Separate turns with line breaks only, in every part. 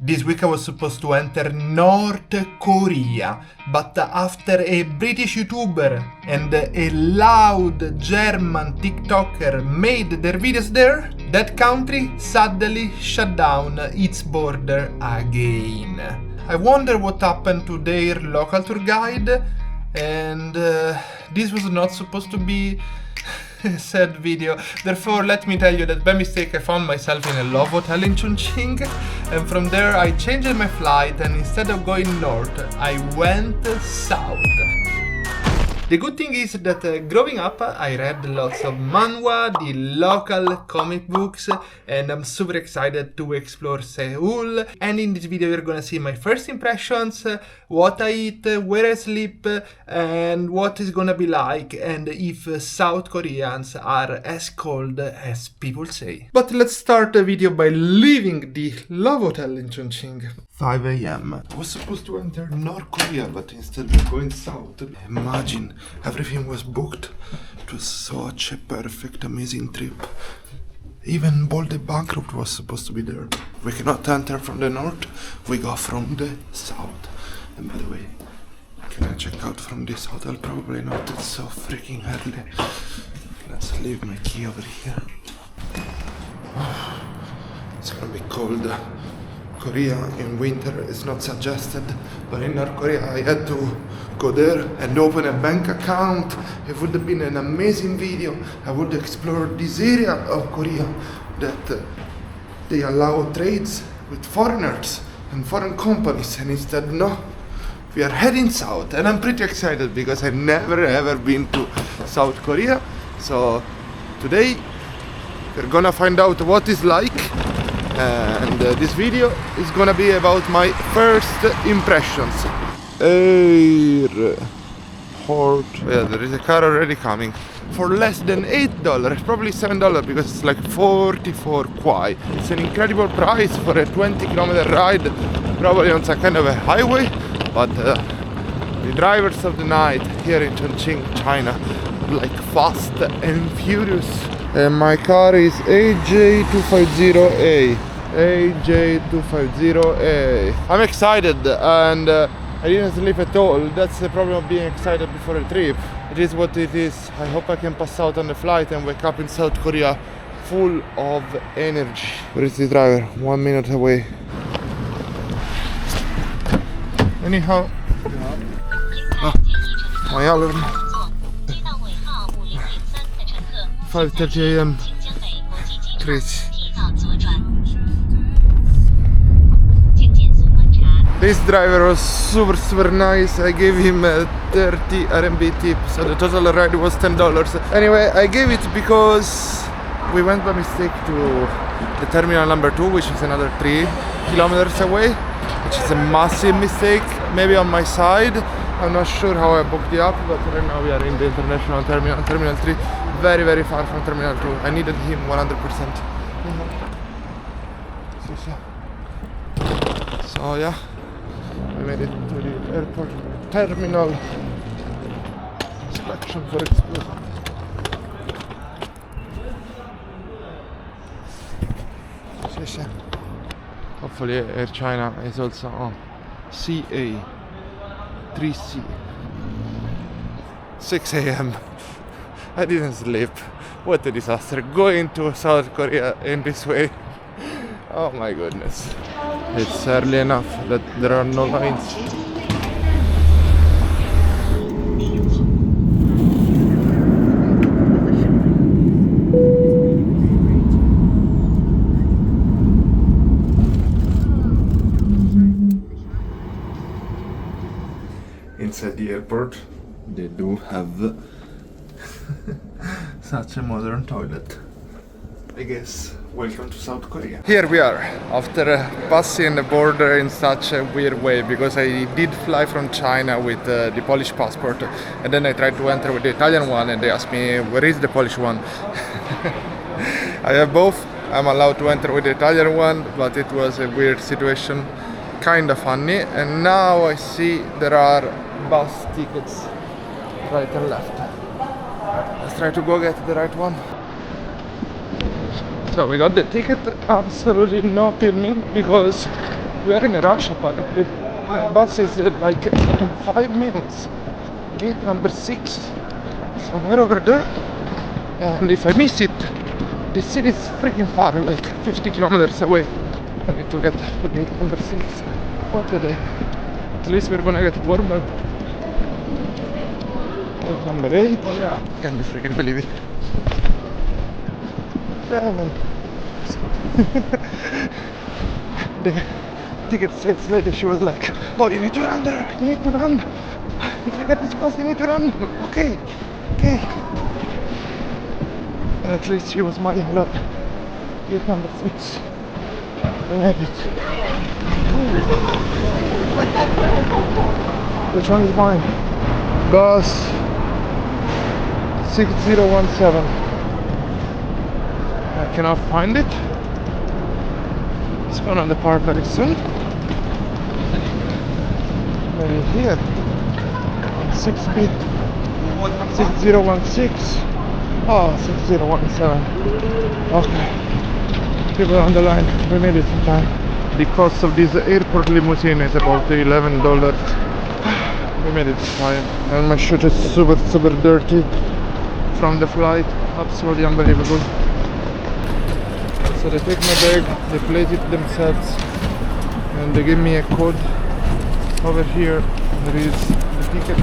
This week I was supposed to enter North Korea, but after a British YouTuber and a loud German TikToker made their videos there, that country suddenly shut down its border again. I wonder what happened to their local tour guide, and this was not supposed to be a sad video. Therefore, let me tell you that by mistake I found myself in a love hotel in Chongqing, and from there I changed my flight, and instead of going north, I went south. The good thing is that growing up I read lots of manhwa, the local comic books, and I'm super excited to explore Seoul. And in this video you're gonna see my first impressions, what I eat, where I sleep, and what it's gonna be like, and if South Koreans are as cold as people say. But let's start the video by leaving the love hotel in Chongqing. 5 a.m. I was supposed to enter North Korea, but instead we're going south. Imagine, everything was booked. It was such a perfect, amazing trip. Even Balde Bankrupt was supposed to be there. We cannot enter from the north, we go from the south. And by the way, can I check out from this hotel? Probably not, it's so freaking early. Let's leave my key over here. It's gonna be cold. Korea in winter is not suggested, but in North Korea I had to go there and open a bank account. It would have been an amazing video. I would explore this area of Korea that they allow trades with foreigners and foreign companies, and instead no, we are heading south, and I'm pretty excited because I've never ever been to South Korea. So today we're gonna find out what it's like. And this video is gonna be about my first impressions. Airport. Yeah, there is a car already coming. For less than $8, probably $7 because it's like 44 kwai. It's an incredible price for a 20-kilometer ride, probably on some kind of a highway. But the drivers of the night here in Chongqing, China, like fast and furious. And my car is AJ250A. AJ250A. I'm excited, and I didn't sleep at all. That's the problem of being excited before a trip. It is what it is. I hope I can pass out on the flight and wake up in South Korea full of energy. Where is the driver? 1 minute away. Anyhow, my alarm. 5:30 a.m. Crazy. This driver was super nice. I gave him a 30 RMB tip, so the total ride was $10. Anyway, I gave it because we went by mistake to the terminal number 2, which is another 3 kilometers away, which is a massive mistake, maybe on my side. I'm not sure how I booked the app, but right now we are in the international terminal, terminal 3, very far from terminal 2. I needed him 100%. So yeah, we made it to the airport terminal. Inspection for explosion. Hopefully Air China is also on. CA 3C. 6 a.m. I didn't sleep. What a disaster. Going to South Korea in this way. Oh my goodness. It's early enough that there are no lines. Inside the airport, they do have such a modern toilet. I guess, welcome to South Korea. Here we are, after passing the border in such a weird way, because I did fly from China with the Polish passport, and then I tried to enter with the Italian one, and they asked me, where is the Polish one? I have both. I'm allowed to enter with the Italian one, but it was a weird situation, kind of funny. And now I see there are bus tickets right and left. Let's try to go get the right one. So we got the ticket, absolutely no filming, because We are in a rush apparently. My bus is like in 5 minutes. Gate number 6. Somewhere over there. And if I miss it, the city is freaking far, like 50 kilometers away. I need to get to gate number 6. What a day. At least we're gonna get warmer. Gate number 8. Yeah. Can't be freaking believe it. Yeah, man. The ticket sales lady, she was like, "Oh, you need to run there, you need to run. If you get this bus, you need to run." Okay, okay. And at least she was smiling a lot. Gate number 6. We made it. Which one is mine? Bus 6017. I cannot find it. It's gonna depart very soon. Maybe here. 6016. Oh, 6017. Okay. People on the line. We made it in time. The cost of this airport limousine is about $11. We made it in time. And my shirt is super dirty from the flight. Absolutely unbelievable. So they take my bag, they plate it themselves, and they give me a code. Over here there is the ticket.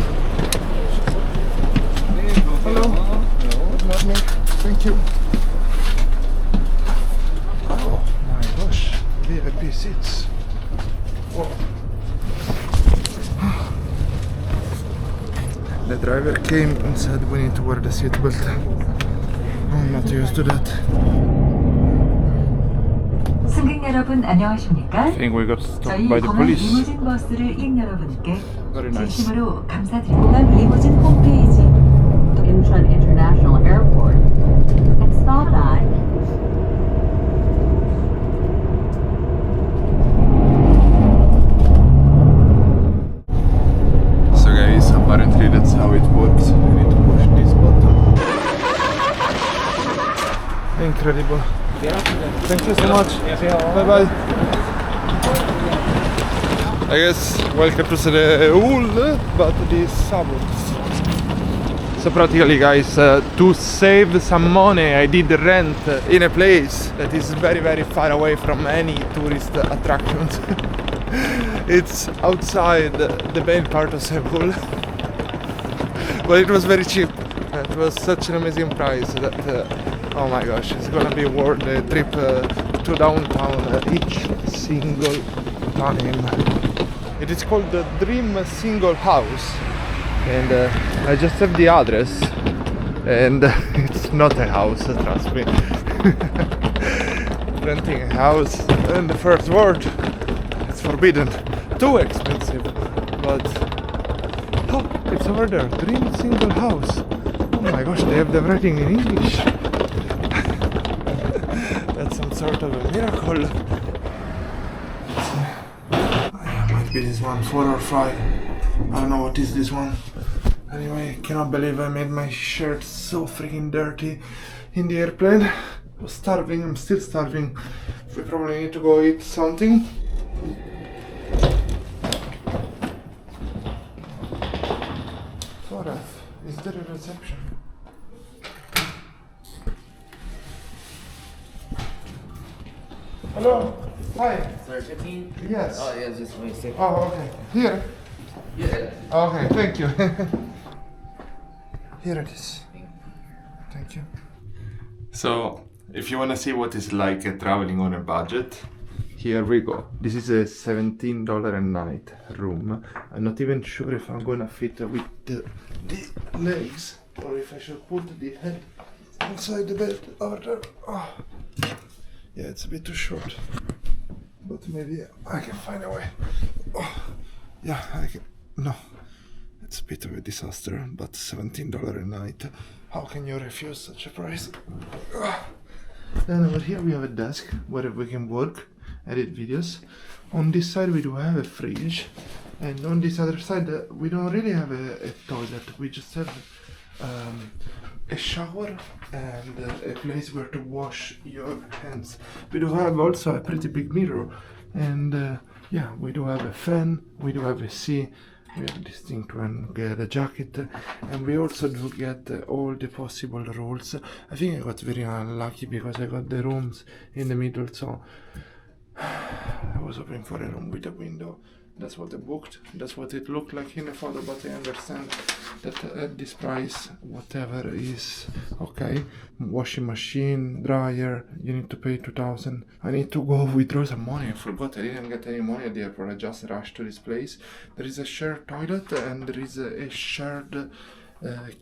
Hello. Good morning. Thank you. Oh my gosh, VIP seats. Whoa. The driver came and said we need to wear the seatbelt. I'm not used to that.
승객 여러분 안녕하십니까?
I think we got stopped
저희
by the
공항
police.
리무진 버스를 이용 여러분께
Very nice.
진심으로 감사드립니다. 공항 리무진 홈페이지
Incheon International Airport and stop at
So guys, apparently that's how it works. You need to push this button. Incredible. Thank you so much. Bye bye. I guess welcome to Seoul, but the suburbs. So practically guys, to save some money I did rent in a place that is very far away from any tourist attractions. It's outside the main part of Seoul. But it was very cheap. It was such an amazing price that oh my gosh, it's gonna be worth the trip to downtown each single time. It is called the Dream Single House, and I just have the address, and it's not a house, trust me. Renting a house in the first world, it's forbidden, too expensive, but oh, it's over there, Dream Single House. Oh my gosh, they have the writing in English. That's some sort of a miracle. Might be this one, 4 or 5. I don't know what is this one. Anyway, cannot believe I made my shirt so freaking dirty in the airplane. I was starving, I'm still starving. We probably need to go eat something. Is there a reception? Hello. Hi.
Sir, 15?
Yes.
Oh, yeah, just wait a second.
Oh, okay. Here.
Yeah.
Okay, thank you. Here it is. Thank you. So, if you want to see what it's like traveling on a budget, here we go. This is a $17 a night room. I'm not even sure if I'm gonna fit with the legs or if I should put the head inside the bed over there. Oh. Yeah, it's a bit too short, but maybe I can find a way. Oh. Yeah, I can. No, it's a bit of a disaster, but $17 a night. How can you refuse such a price? Then over here we have a desk where we can work, edit videos. On this side we do have a fridge, and on this other side we don't really have a toilet. We just have a shower and a place where to wash your hands. We do have also a pretty big mirror, and yeah, we do have a fan, we do have a sea, we have this thing to get a jacket, and we also do get all the possible rolls. I think I got very unlucky because I got the rooms in the middle, so I was hoping for a room with a window. That's what I booked. That's what it looked like in the photo, but I understand that at this price, whatever is okay. Washing machine, dryer, you need to pay 2,000. I need to go withdraw some money. I forgot I didn't get any money at the airport. I just rushed to this place. There is a shared toilet and there is a shared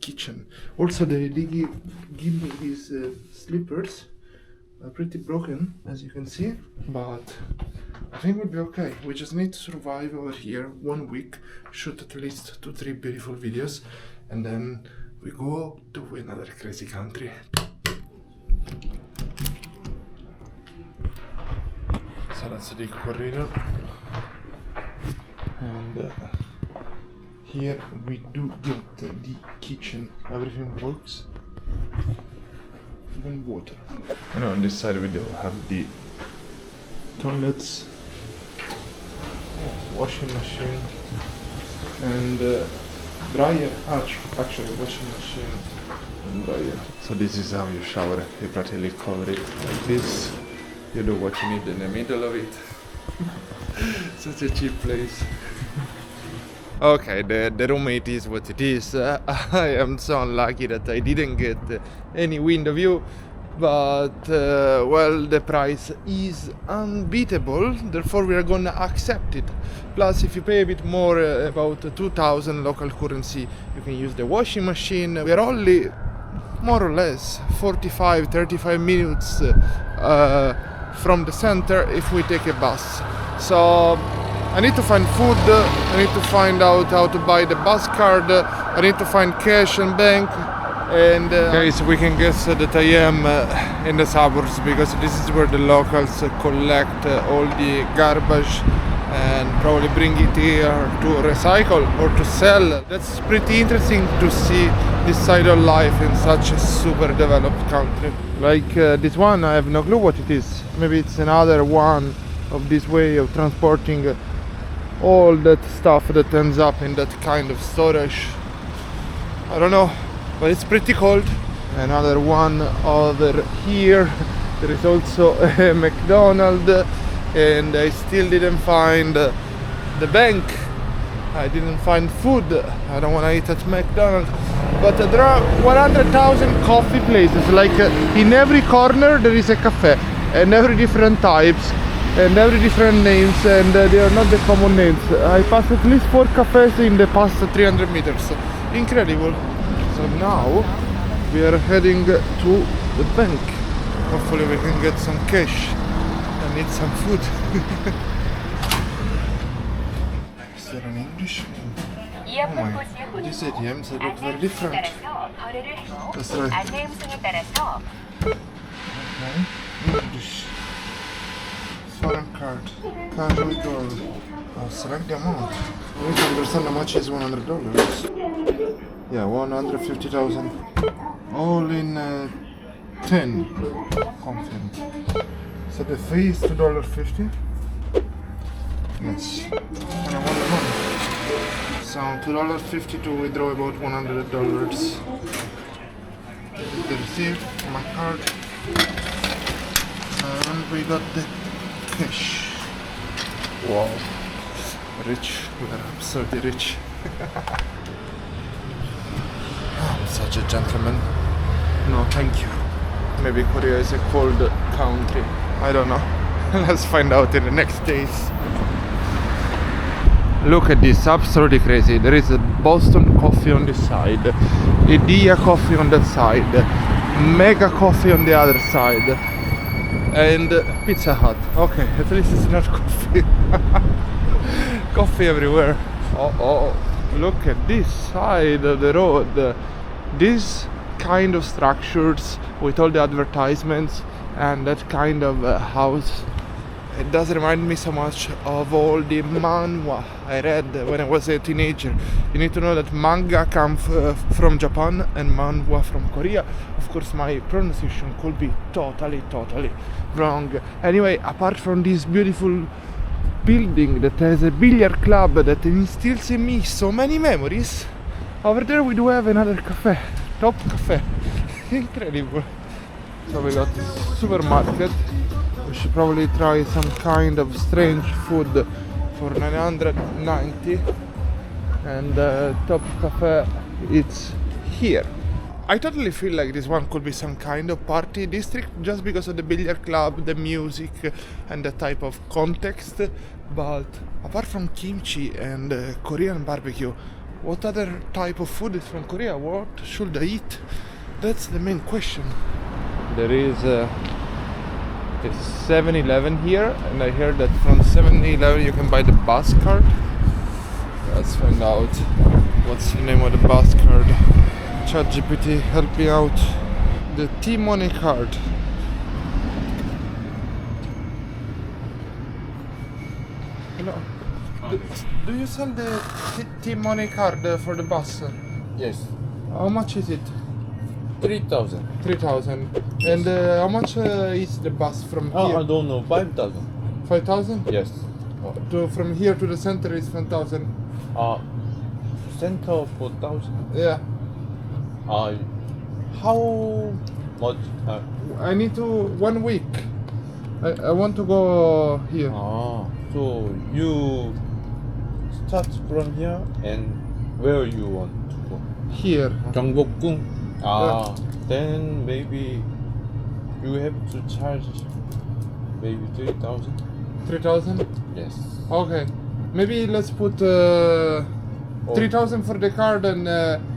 kitchen. Also, they give me these slippers. Pretty broken, as you can see, but I think we'll be okay. We just need to survive over here 1 week, shoot at least 2-3 beautiful videos, and then we go to another crazy country. So that's the corridor, and here we do get the kitchen. Everything works. Even water. And on this side we do have the toilets, washing machine, and dryer. Actually, washing machine and dryer. So this is how you shower. You practically cover it like this. You do what you need in the middle of it. Such a cheap place. Okay, the room it is what it is. I am so unlucky that I didn't get any window view, but well, the price is unbeatable, therefore we are gonna accept it. Plus, if you pay a bit more, about 2,000 local currency, you can use the washing machine. We are only more or less 35 minutes from the center if we take a bus. So I need to find food, I need to find out how to buy the bus card, I need to find cash and bank, and guys, we can guess that I am in the suburbs because this is where the locals collect all the garbage and probably bring it here to recycle or to sell. That's pretty interesting to see this side of life in such a super developed country. Like this one, I have no clue what it is. Maybe it's another one of this way of transporting all that stuff that ends up in that kind of storage. I don't know, but it's pretty cold. Another one over here. There is also a McDonald's, and I still didn't find the bank. I didn't find food. I don't want to eat at McDonald's. But there are 100,000 coffee places. Like in every corner there is a cafe, and every different types, and every different names, and they are not the common names. I passed at least 4 cafes in the past 300 meters. Incredible. So now we are heading to the bank. Hopefully we can get some cash and eat some food. Is there an English? Oh my, these ATMs look very different. Let's try. Okay. English. Foreign card. Cash withdrawal. Select the amount. We need to understand how much is $100. Yeah, 150,000. All in 10. Confirm. So the fee is $2.50. Yes. And I want the money. So $2.50 to withdraw about $100. The receipt, my card. And we got the cash. Wow. Rich. We are absolutely rich. I'm such a gentleman. No, thank you. Maybe Korea is a cold country. I don't know. Let's find out in the next days. Look at this, absolutely crazy. There is a Boston coffee on this side, Idea coffee on that side, Mega coffee on the other side, and Pizza Hut. Okay, at least it's not coffee. Coffee everywhere. Oh, look at this side of the road. This kind of structures with all the advertisements and that kind of house, it does remind me so much of all the manhwa I read when I was a teenager. You need to know that manga comes from Japan and manhwa from Korea. Of course, my pronunciation could be totally wrong. Anyway, apart from these beautiful building that has a billiard club that instills in me so many memories. Over there we do have another cafe, Top Cafe. Incredible. So we got this supermarket. We should probably try some kind of strange food for 990. And Top Cafe, it's here. I totally feel like this one could be some kind of party district just because of the billiard club, the music and the type of context. But apart from kimchi and Korean barbecue, what other type of food is from Korea? What should I eat? That's the main question. There is a 7-Eleven here, and I heard that from 7-Eleven you can buy the bus card. Let's find out what's the name of the bus card. ChatGPT, help me out. The T-Money card. Hello. Do you sell the T-Money card for the bus?
Yes,
How much is it?
3,000.
3,000. And how much is the bus from
Oh,
here?
I don't know, 5,000.
5,000?
Yes.
From here to the center is 1,000.
Center 4,000.
Yeah.
How much?
I need to 1 week. I want to go here.
So you start from here and where you want to go?
Here.
Gyeonghuigung.
Yeah.
Then maybe you have to charge maybe 3,000.
3,000?
Yes.
Okay. Maybe let's put 3,000 for the card and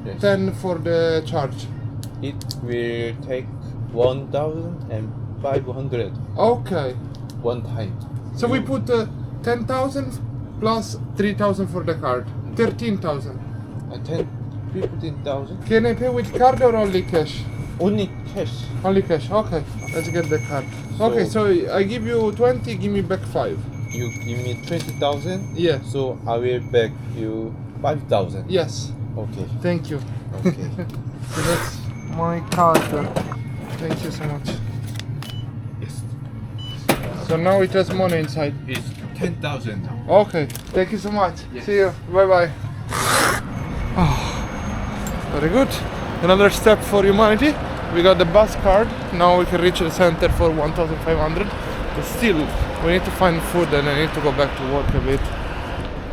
Yes.
10 for the charge.
It will take 1,500
Okay.
one time.
So we put 10,000 plus 3,000 for the card. 13,000.
15,000.
Can I pay with card or only cash?
Only cash.
Only cash. Okay. Let's get the card. Okay, so I give you 20, give me back 5.
You give me 20,000.
Yeah.
So I will back you 5,000.
Yes.
Okay.
Thank you.
Okay.
So that's my card. Thank you so much.
Yes.
So now it has money inside.
It's 10,000.
Okay. Thank you so much.
Yes.
See you. Bye bye. Very good. Another step for humanity. We got the bus card. Now we can reach the center for 1,500. But still, we need to find food and I need to go back to work a bit.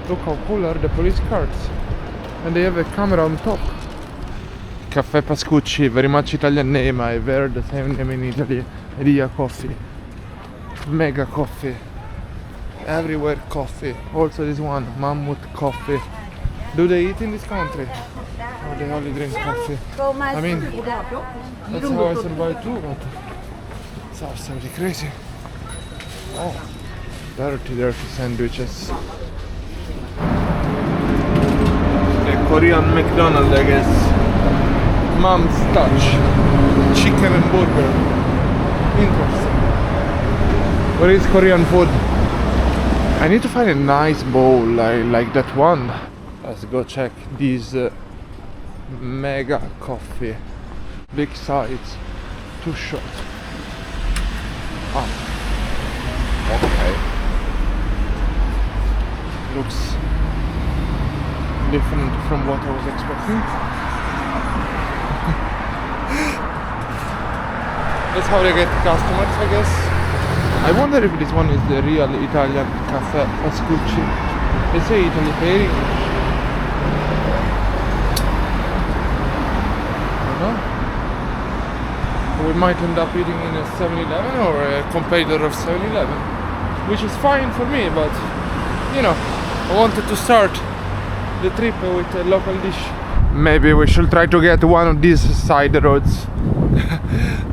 Look how cool are the police cards. And they have a camera on top. Caffè Pascucci, very much Italian name. I've heard the same name in Italy. Ria Coffee. Mega Coffee. Everywhere coffee. Also this one, Mammoth Coffee. Do they eat in this country? Or they only drink coffee? I mean, that's how I survive too, but it's absolutely crazy. Oh, dirty sandwiches. The Korean McDonald's, I guess. Mom's touch. Chicken and burger. Interesting. Where is Korean food? I need to find a nice bowl like that one. Let's go check these mega coffee. Big size. 2 shots. Okay. Looks different from what I was expecting. That's how they get customers, I guess. I wonder if this one is the real Italian Caffè Pascucci. They say Italy pay. I don't know. We might end up eating in a 7-Eleven or a competitor of 7-Eleven, which is fine for me, but you know, I wanted to start the trip with a local dish. Maybe we should try to get one of these side roads.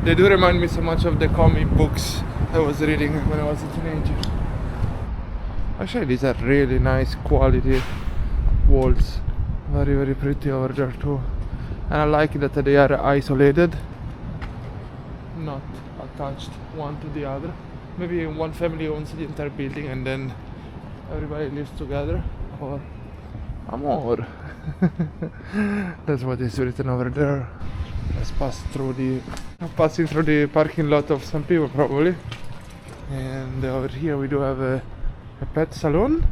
They do remind me so much of the comic books I was reading when I was a teenager. Actually, these are really nice quality walls. Very pretty over there too. And I like that they are isolated, not attached one to the other. Maybe one family owns the entire building and then everybody lives together, or amor. That's what is written over there. Let's pass through passing through the parking lot of some people probably. And over here we do have a a pet salon.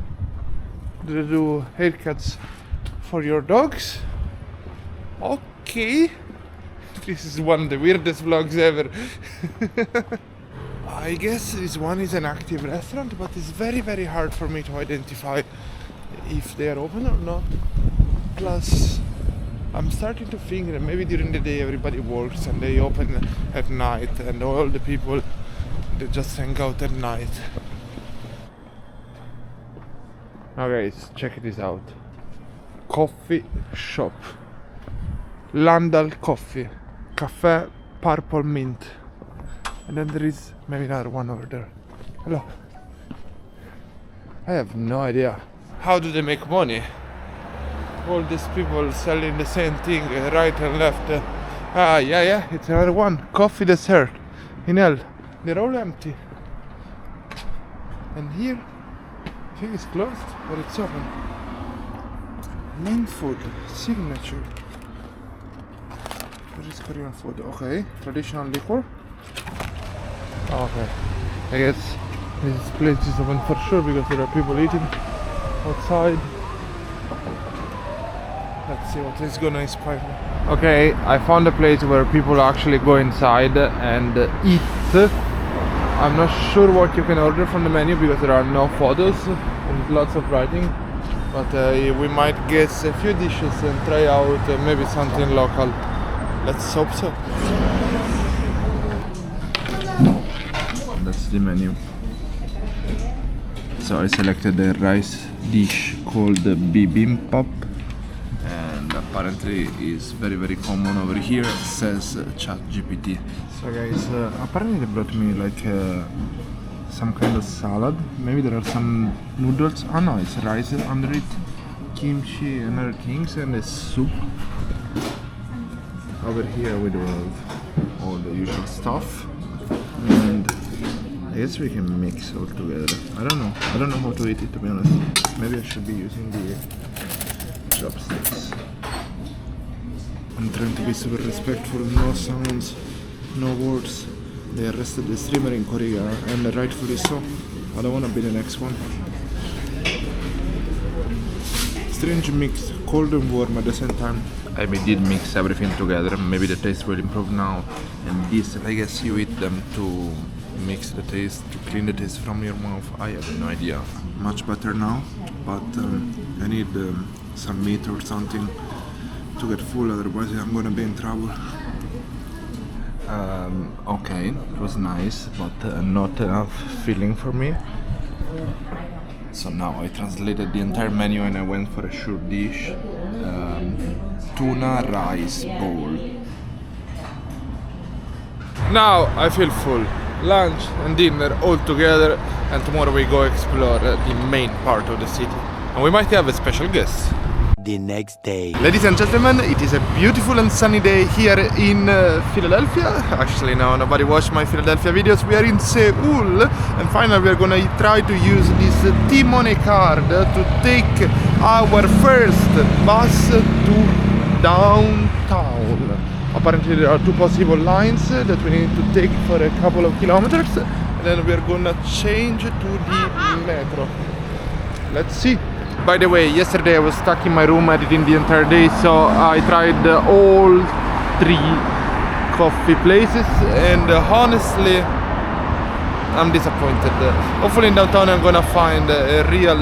Do they do haircuts for your dogs? Okay. This is one of the weirdest vlogs ever. I guess this one is an active restaurant, but it's very, very hard for me to identify if they are open or not. Plus, I'm starting to think that maybe during the day everybody works and they open at night, and all the people, they just hang out at night. Now guys, check this out. Coffee shop. Landal Coffee. Cafe Purple Mint. And then there is maybe another one over there. Hello. I have no idea. How do they make money? All these people selling the same thing, right and left. Yeah, it's another one. Coffee dessert in L. They're all empty. And here, I think it's closed, but it's open. Main food, signature. There is Korean food. Okay, traditional liquor. Okay, I guess this place is open for sure because there are people eating outside. Let's see what is gonna inspire me. Okay, I found a place where people actually go inside and eat. I'm not sure what you can order from the menu because there are no photos and lots of writing. But we might guess a few dishes and try out maybe something local. Let's hope so. That's the menu. So I selected a rice dish called bibimbap. Apparently is very, very common over here, says ChatGPT. So guys, apparently they brought me like some kind of salad. Maybe there are some noodles. Oh no, it's rice under it, kimchi and other things, and a soup. Over here we do have all the usual stuff, and I guess we can mix all together. I don't know how to eat it, to be honest. Maybe I should be using the chopsticks. I'm trying to be super respectful, no sounds, no words. They arrested the streamer in Korea, and rightfully so. I don't want to be the next one. Strange mix, cold and warm at the same time. I did mix everything together, maybe the taste will improve now. And this, I guess you eat them to mix the taste, to clean the taste from your mouth. I have no idea. Much better now, but I need some meat or something to get full, otherwise I'm gonna be in trouble. Okay, it was nice, but not enough filling for me. So now I translated the entire menu and I went for a short dish. Tuna rice bowl. Now I feel full. Lunch and dinner all together, and tomorrow we go explore the main part of the city. And we might have a special guest.
The next day.
Ladies and gentlemen, it is a beautiful and sunny day here in Philadelphia. Actually, no, nobody watched my Philadelphia videos. We are in Seoul, and finally we are gonna try to use this T-Money card to take our first bus to downtown. Apparently there are two possible lines that we need to take for a couple of kilometers, and then we are gonna change to the metro. Let's see. By the way, yesterday I was stuck in my room editing the entire day, so I tried all three coffee places, and honestly I'm disappointed. Hopefully in downtown I'm gonna find a real,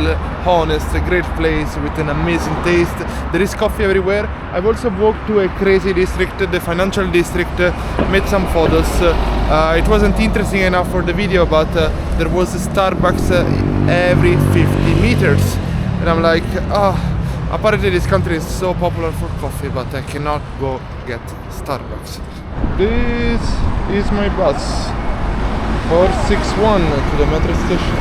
honest, great place with an amazing taste. There is coffee everywhere. I've also walked to a crazy district, the financial district, made some photos. It wasn't interesting enough for the video, but there was a Starbucks every 50 meters. And I'm like, apparently this country is so popular for coffee, but I cannot go get Starbucks. This is my bus. 461 to the metro station.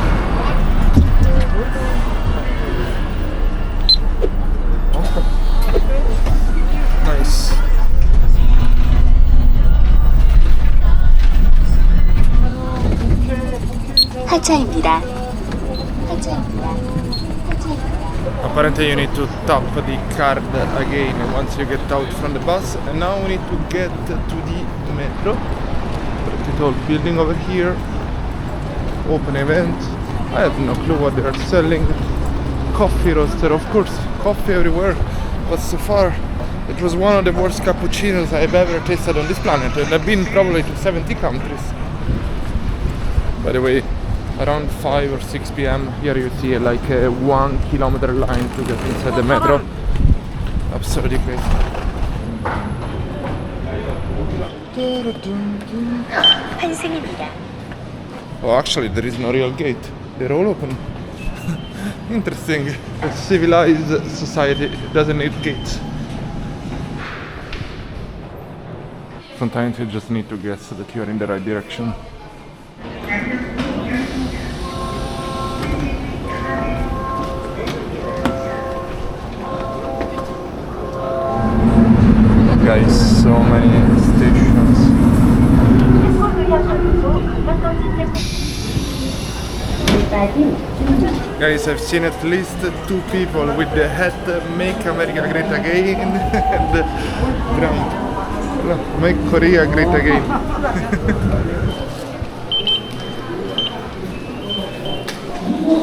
Okay. Nice.
하차입니다.
Apparently you need to tap the card again once you get out from the bus, and now we need to get to the metro. Pretty tall building over here, open event, I have no clue what they are selling. Coffee roaster, of course, coffee everywhere. But so far, it was one of the worst cappuccinos I've ever tasted on this planet, and I've been probably to 70 countries. By the way, around 5 or 6 p.m. here you see like a 1 kilometer line to get inside the metro. Absolutely crazy.
환승입니다.
Oh, actually, there is no real gate. They're all open. Interesting. A civilized society doesn't need gates. Sometimes you just need to guess that you're in the right direction. Guys, so many stations. Guys, I've seen at least 2 people with the hat Make America Great Again and ground Make Korea Great Again.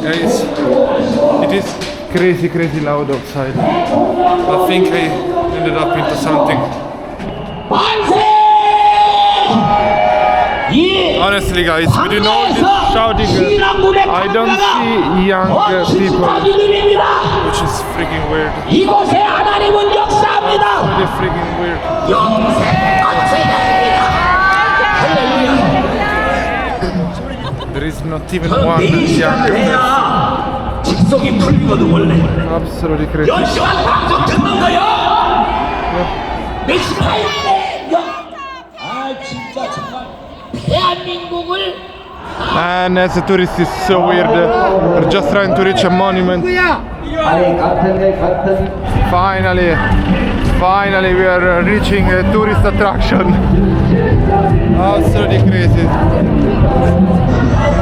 Guys, it is crazy loud outside. I think I ended up into something. Honestly guys, with all this shouting, I don't see young people, which is freaking weird. Really freaking weird. There is not even one young person. Absolutely crazy. And as a tourist it's so weird. We're just trying to reach a monument. Finally we are reaching a tourist attraction. Absolutely crazy. I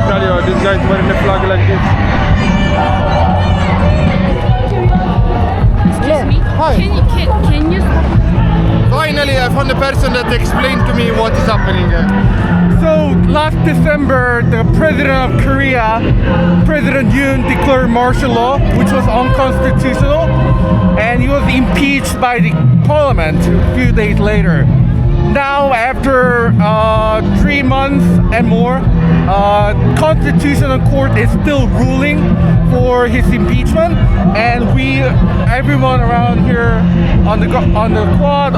tell you, this guy's wearing a flag like this.
Excuse me.
Hi.
Can you
Finally I found a person that explained to me what is happening.
So last December, the president of Korea, President Yoon, declared martial law, which was unconstitutional, and he was impeached by the parliament a few days later. Now, after 3 months and more, Constitutional Court is still ruling for his impeachment, and everyone around here on the quad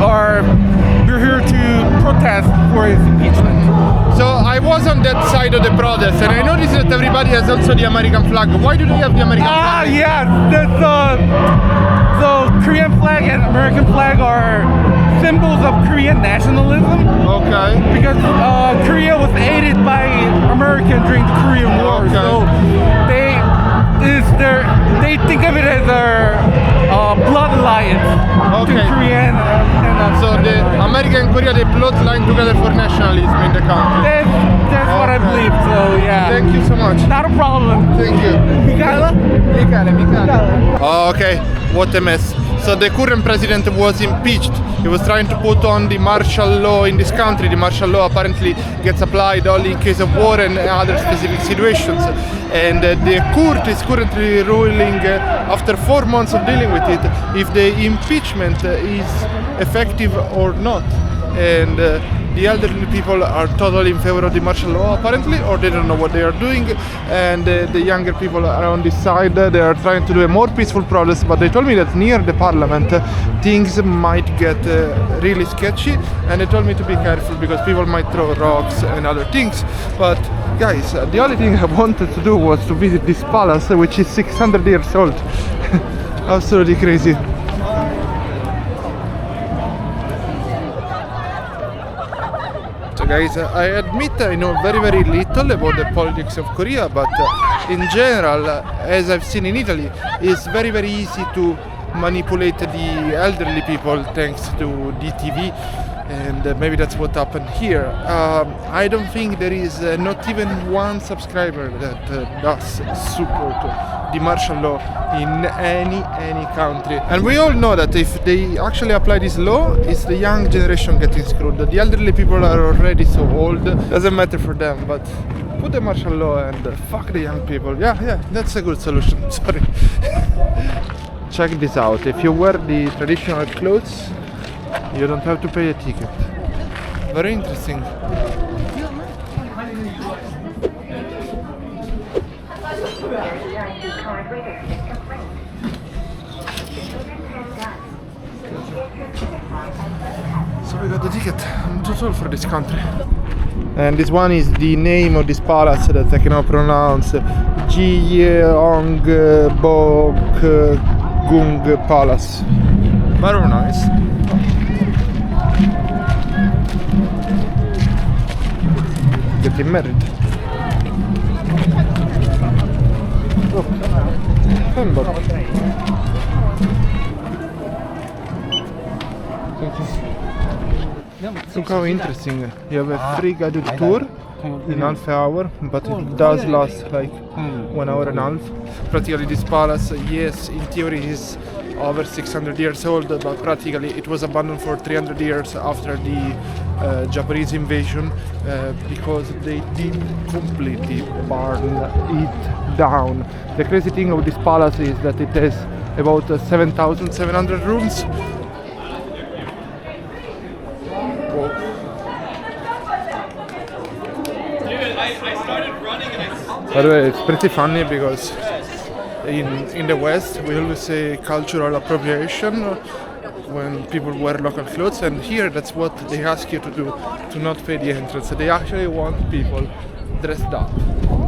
we're here to protest for his impeachment.
So I was on that side of the protest, and I noticed that everybody has also the American flag. Why do they have the American flag?
The Korean flag and American flag are symbols of Korean nationalism.
Okay.
Because Korea was aided by America during the Korean War,
Okay.
so they think of it as their blood alliance to
Okay.
Korean.
So the America and Korea, they bloodline together for nationalism in the country.
That's what I
Okay.
believe. So yeah.
Thank you so much.
Not a problem.
Thank you.
Michaela?
Oh, okay, what a mess. So the current president was impeached. He was trying to put on the martial law in this country. The martial law apparently gets applied only in case of war and other specific situations. And the court is currently ruling, after 4 months of dealing with it, if the impeachment is effective or not. And the elderly people are totally in favor of the martial law apparently, or they don't know what they are doing. And the younger people are on this side. They are trying to do a more peaceful protest, but they told me that near the parliament things might get really sketchy, and they told me to be careful because people might throw rocks and other things. But guys, the only thing I wanted to do was to visit this palace, which is 600 years old. Absolutely crazy. So guys, I admit I know very little about the politics of Korea, but in general, as I've seen in Italy, it's very easy to manipulate the elderly people thanks to DTV, and maybe that's what happened here. I don't think there is not even one subscriber that does support the martial law in any country. And we all know that if they actually apply this law, it's the young generation getting screwed. The elderly people are already so old, doesn't matter for them, but put the martial law and fuck the young people. Yeah, that's a good solution. Sorry. Check this out. If you wear the traditional clothes, you don't have to pay a ticket. Very interesting. So we got the ticket. I'm too tall for this country. And this one is the name of this palace that I cannot pronounce. Gyeonghuigung Palace. Very nice. Getting married. Look, handbag. Look how interesting. You have a free guided tour in half an hour, but it does last like 1 hour and a half. Practically this palace, yes, in theory is over 600 years old, but practically it was abandoned for 300 years after the Japanese invasion because they did completely burn it down. The crazy thing of this palace is that it has about 7,700 rooms. By the way, it's pretty funny because in the West we always say cultural appropriation when people wear local clothes, and here that's what they ask you to do, to not pay the entrance. They actually want people dressed up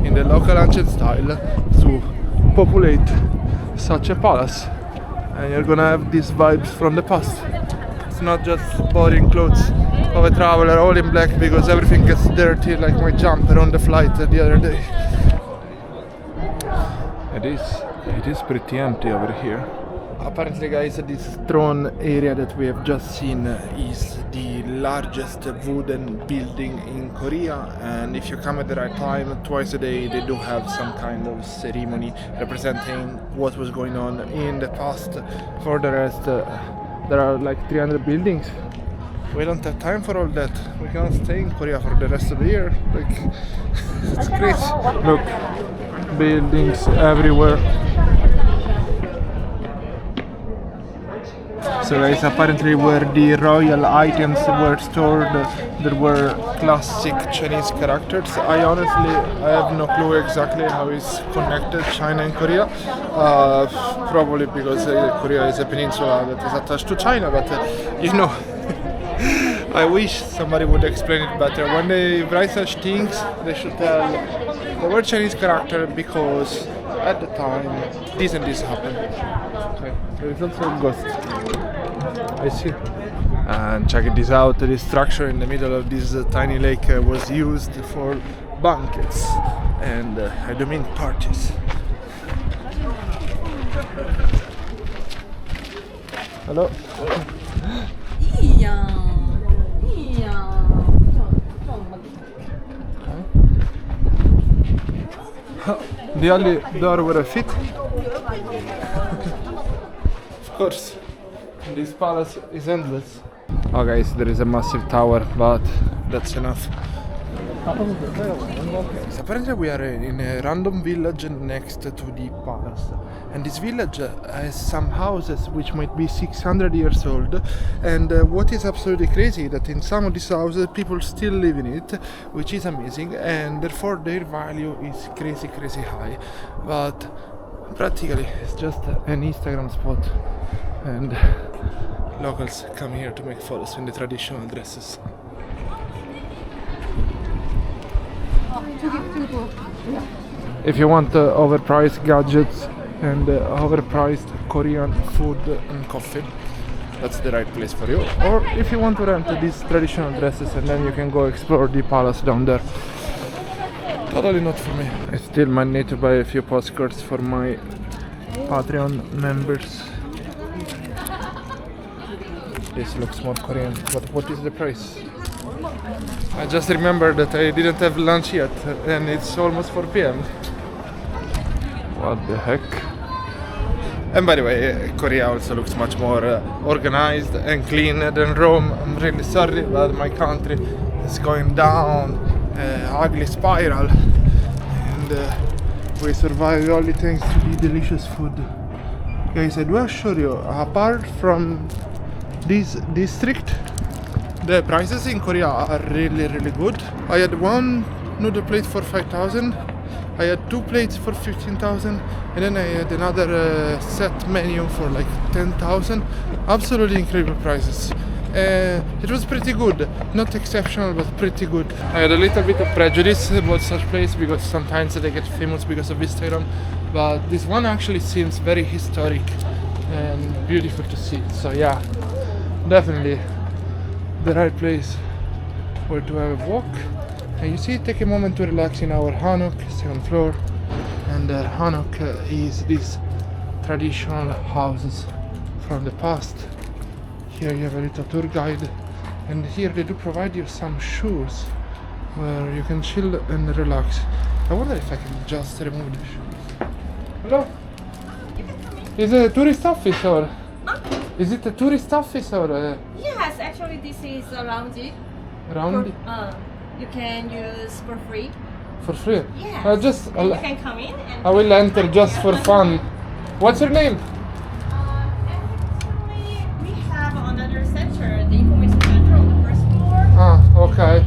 in the local ancient style to populate such a palace, and you're gonna have these vibes from the past. It's not just boring clothes of a traveler all in black because everything gets dirty, like my jumper on the flight the other day. It is pretty empty over here. Apparently, guys, this throne area that we have just seen is the largest wooden building in Korea, and if you come at the right time, twice a day they do have some kind of ceremony representing what was going on in the past. For the rest, there are like 300 buildings. We don't have time for all that. We cannot stay in Korea for the rest of the year. Like, it's crazy. Look, buildings everywhere. So guys, apparently where the royal items were stored, there were classic Chinese characters. I have no clue exactly how it's connected, China and Korea. Probably because Korea is a peninsula that is attached to China, but you know, I wish somebody would explain it better. When they write such things, they should tell the word Chinese character because at the time this and this happened. Okay. There is also a ghost. I see. And check this out, this structure in the middle of this tiny lake was used for banquets and I do mean parties. Hello? The only door where I fit. Of course, this palace is endless. Oh guys, there is a massive tower, but that's enough. So apparently we are in a random village next to the palace, and this village has some houses which might be 600 years old, and what is absolutely crazy that in some of these houses people still live in it, which is amazing, and therefore their value is crazy high. But practically it's just an Instagram spot, and locals come here to make photos in the traditional dresses. If you want overpriced gadgets and overpriced Korean food and coffee, that's the right place for you. Or if you want to rent these traditional dresses and then you can go explore the palace down there. Totally not for me. I still might need to buy a few postcards for my Patreon members. This looks more Korean, but what is the price? I just remembered that I didn't have lunch yet and it's almost 4 p.m. What the heck? And by the way, Korea also looks much more organized and clean than Rome. I'm really sorry, but my country is going down an ugly spiral. and we survive only thanks to the delicious food. Guys, I do assure you, apart from this district, the prices in Korea are really good. I had one noodle plate for 5,000, I had 2 plates for 15,000, and then I had another set menu for like 10,000. Absolutely incredible prices. It was pretty good, not exceptional but pretty good. I had a little bit of prejudice about such place because sometimes they get famous because of Instagram, but this one actually seems very historic and beautiful to see. So yeah, definitely the right place where to have a walk. And you see, take a moment to relax in our Hanok, second floor. And Hanok is these traditional houses from the past. Here you have a little tour guide, and here they do provide you some shoes where you can chill and relax. I wonder if I can just remove the shoes. Hello? Is it a tourist office or? Is it a tourist office or?
Yes, actually this is a lounge.
Round?
You can use for free.
For free?
Yes. And you can come in and
I will enter just for fun. What's your name?
Actually, we have another center, the information center on the first floor.
Ah, okay.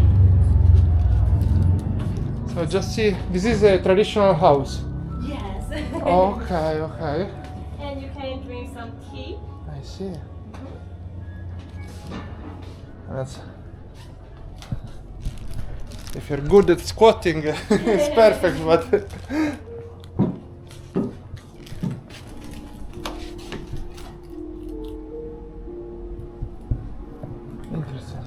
So just see, this is a traditional house.
Yes.
Okay.
And you can drink some tea.
I see. That's. If you're good at squatting, it's perfect, but. Interesting.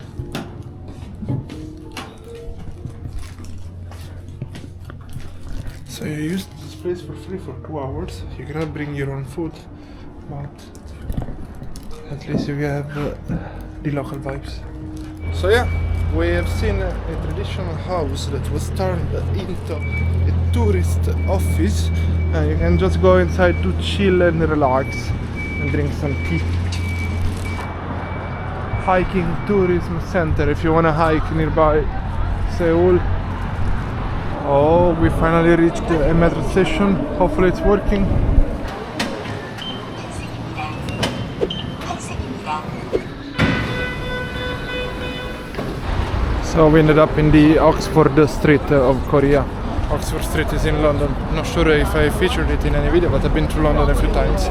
So you use this place for free for 2 hours. You cannot bring your own food, but at least you have the local vibes. So yeah, we have seen a traditional house that was turned into a tourist office, and you can just go inside to chill and relax and drink some tea. Hiking tourism center if you want to hike nearby Seoul. Oh, we finally reached a metro station. Hopefully it's working. So we ended up in the Oxford Street of Korea. Oxford Street is in London. Not sure if I featured it in any video, but I've been to London a few times.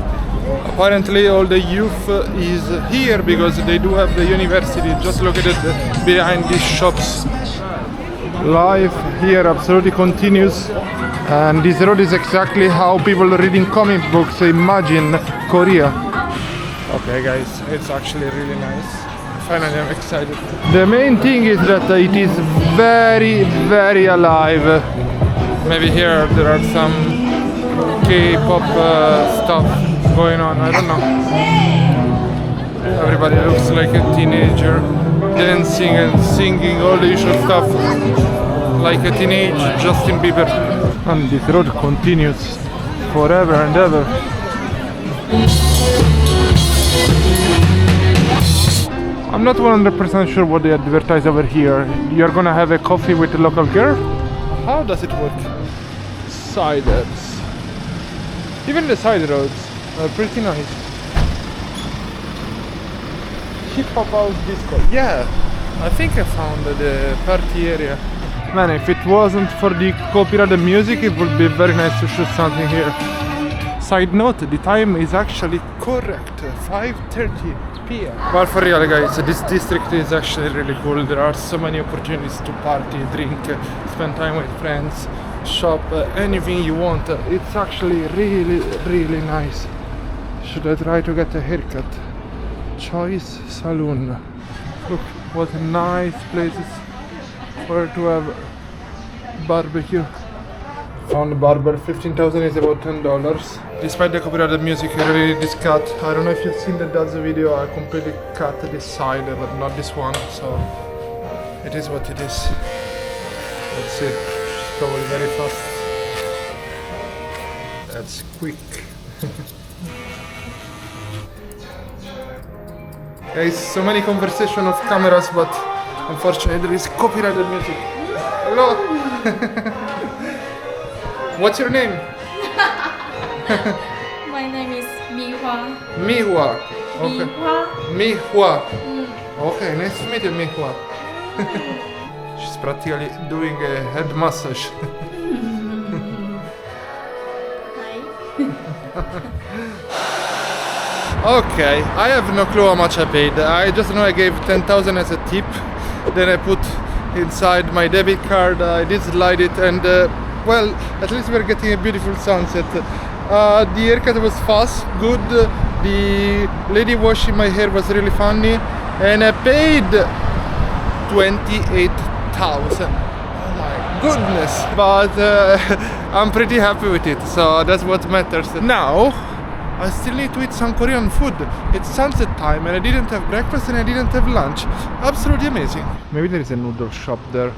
Apparently all the youth is here because they do have the university just located behind these shops. Life here absolutely continues, and this road is exactly how people reading comic books imagine Korea. Okay guys, it's actually really nice. Finally I'm excited. The main thing is that it is very alive. Maybe here there are some K-pop stuff going on, I don't know. Everybody looks like a teenager, dancing and singing all the usual stuff, like a teenage Justin Bieber. And this road continues forever and ever. I'm not 100% sure what they advertise over here. You're gonna have a coffee with a local girl? How does it work? Side roads. Even the side roads are pretty nice. Hip hop house disco. Yeah, I think I found the party area. Man, if it wasn't for the copyrighted music, it would be very nice to shoot something here. Side note, the time is actually correct, 5:30 p.m. But for real guys, this district is actually really cool. There are so many opportunities to party, drink, spend time with friends, shop, anything you want. It's actually really nice. Should I try to get a haircut? Choice Saloon. Look what nice places for to have barbecue. Found a barber, 15,000 is about $10. Despite the copyrighted music, I really this cut. I don't know if you've seen the Dad's video, I completely cut this side, but not this one, so it is what it is. Let's see, it's probably very fast. That's quick. Guys, so many conversation of cameras, but unfortunately there is copyrighted music. Hello! What's your name?
My name is Mihua.
Mihua. Okay.
Mihua.
Mihua. Okay, nice to meet you, Mihua. She's practically doing a head massage.
Hi.
Okay, I have no clue how much I paid. I just know I gave 10,000 as a tip. Then I put inside my debit card. I did slide it, and well, at least we're getting a beautiful sunset. The haircut was fast, good. The lady washing my hair was really funny, and I paid 28,000. Oh my goodness! But I'm pretty happy with it, so that's what matters. Now I still need to eat some Korean food. It's sunset time and I didn't have breakfast and I didn't have lunch. Absolutely amazing. Maybe there is a noodle shop there.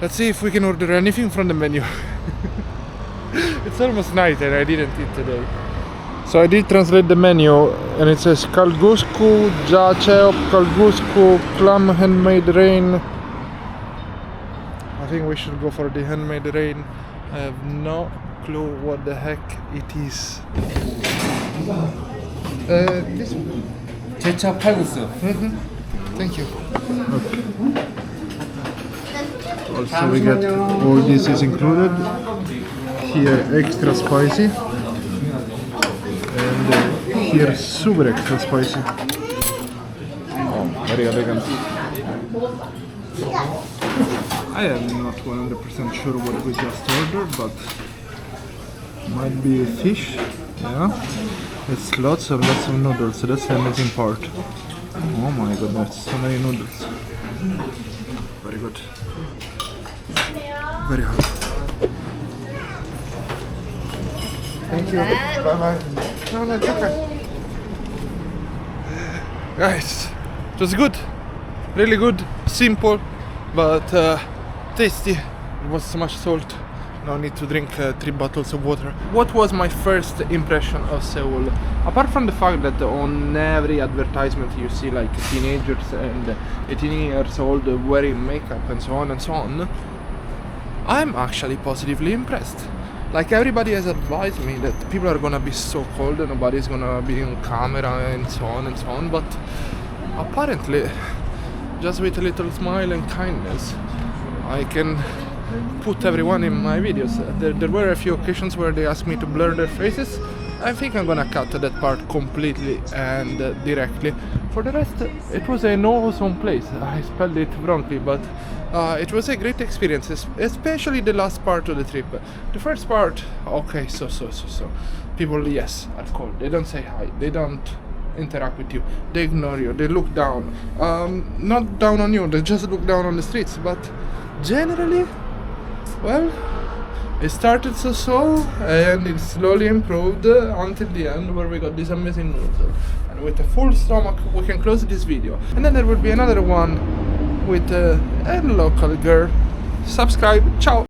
Let's see if we can order anything from the menu. It's almost night and I didn't eat today. So I did translate the menu and it says kalgusku, ciao, kalgusku, clam handmade rain. I think we should go for the handmade rain. I have no clue what the heck it is. This one.
제차 팔국수.
Thank you. Okay. Also we get all this is included. Here extra spicy. And here super extra spicy. Oh, very elegant. I am not 100% sure what we just ordered, but might be a fish, yeah. It's lots of noodles, so that's the amazing part. Oh my goodness, so many noodles. Very good. Very hot. Thank you. Bye bye. No, it's okay. Guys, it was good. Really good, simple, but tasty. It was so much salt. No need to drink 3 bottles of water. What was my first impression of Seoul? Apart from the fact that on every advertisement you see like teenagers and 18 years old wearing makeup and so on and so on, I'm actually positively impressed. Like everybody has advised me that people are gonna be so cold and nobody's gonna be on camera and so on, but apparently just with a little smile and kindness I can put everyone in my videos. There were a few occasions where they asked me to blur their faces. I think I'm gonna cut that part completely and directly. For the rest, it was an awesome place. I spelled it wrongly, but it was a great experience, especially the last part of the trip. The first part, okay, so. People, yes, are cold. They don't say hi. They don't interact with you. They ignore you. They look down. Not down on you. They just look down on the streets. But generally, well, it started so and it slowly improved until the end where we got this amazing noodle. And with a full stomach we can close this video. And then there will be another one with a local girl. Subscribe. Ciao.